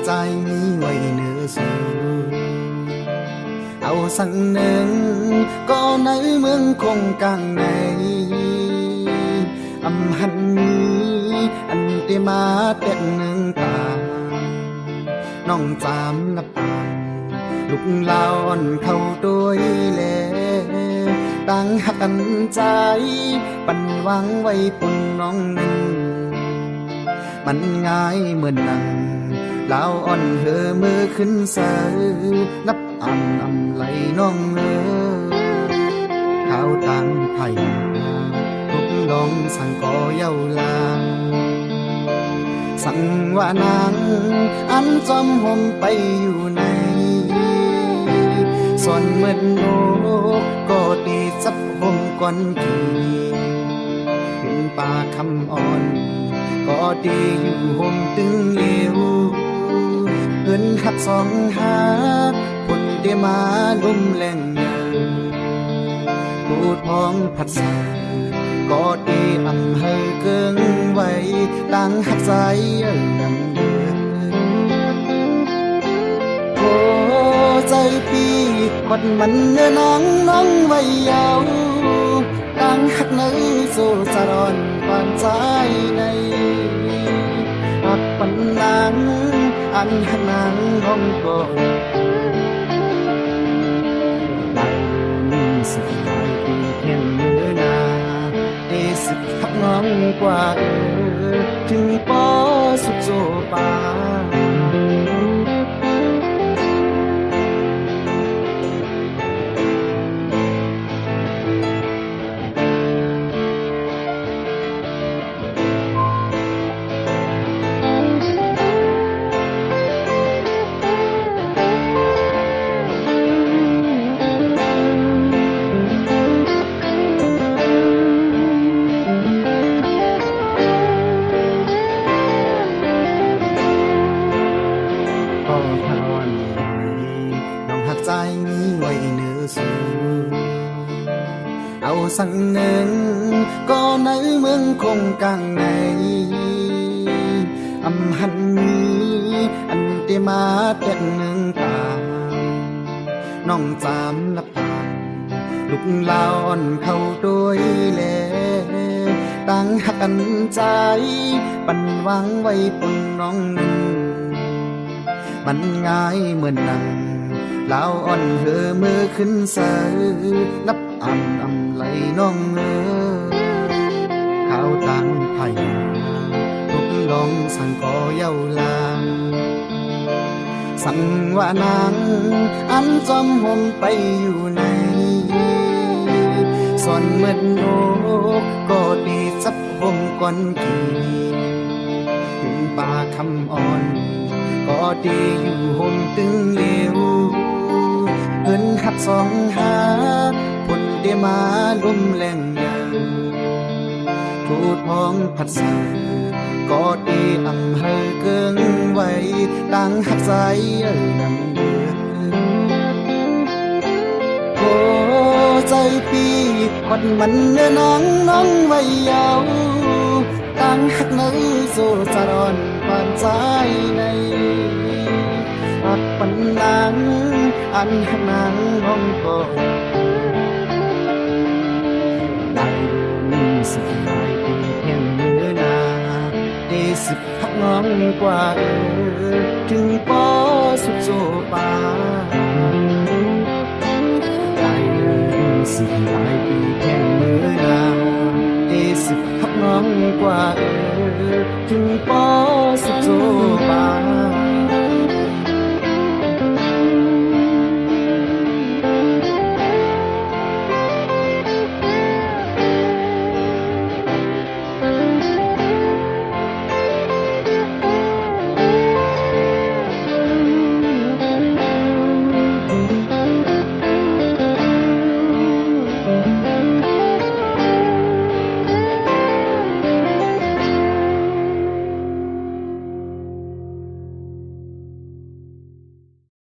ใจไว้เนื้อสูเอาสักหนึ่งก็ในเมืองคงกลางในอำหันนี้อันเตมาเต็ดหนึ่งตาน้องจามนับปานลูกลาอ่อนเข้าด้วยแลตั้งหักกันใจปันวางไว้ปุ่นน้องนั้นมันง่ายเหมือนนังลาวอ่อนเธอมือขึ้นเสือนับอำไหลน้องข้าวตังไผ่ทุกลองสั่งก่อเย้าลาสั่งว่านางอันจอมห่มไปอยู่ในส่วนเหมือนโลกก็ตีจับห่มก่อนกี่เห็นป่าคำอ่อนก็ดีอยู่ห่มตึงเอวเงินหักสองหาผลได้มาลุ่มแรงเงาพูดพ้องผัดใส่ก็ดีอำเฮอเกิงไว้ตั้งหักใจนำเดือโอ้ใจปีกดมันเนื้อน้องไว้ยาวตั้งหักเนื้อสู่จรอนปานใจในหักปันนางอันหักนางน้องก่อนดังสิบหลายปีเพียงเนื้อนาได้สิบหักน้องกว่าถึงปอสุดโซปาใจไว้เนื้อสูเอาสักหนึ่งก็ในเมืองคงกลางในอำหันนี้อันเตมาเต็ดหนึ่งตาน้องจามนับปานลูกลาอ่อนเข้าด้วยแลตั้งหักกันใจปันวางไว้ปุ่นน้องนั้นมันง่ายเหมือนนังลาวอ่อนเธอมือขึ้นเสือนับอำไหลน้องข้าวตังไผ่ทุกลองสั่งก่อเย้าลาสั่งว่านางอันจอมห่มไปอยู่ในส่วนเหมือนโลกก็ดีจับห่มก่อนกี่ถึงป่าคำอ่อนก็ดีอยู่ห่มตึงเอวเงินหักสองหาผลได้มาลุ่มแรงเงาพูดพ้องผัดใส่ก็ดีอำเฮอเกิงไว้ตั้งหักใจนำเดือโอ้ใจปีกดมันเนื้อน้องไว้ยาวตั้งหักเนื้อสู่จรอนปานใจในหักปันนางอันหักนางน้องก่อนได้สิบหลายปีเพียงเนื้อนาได้สิบหักน้องกว่าถึงปอสุดโซปาได้สิบหลายปีเพียงเนื้อนาได้สิบหักน้องกว่าถึงปอสุดโซปา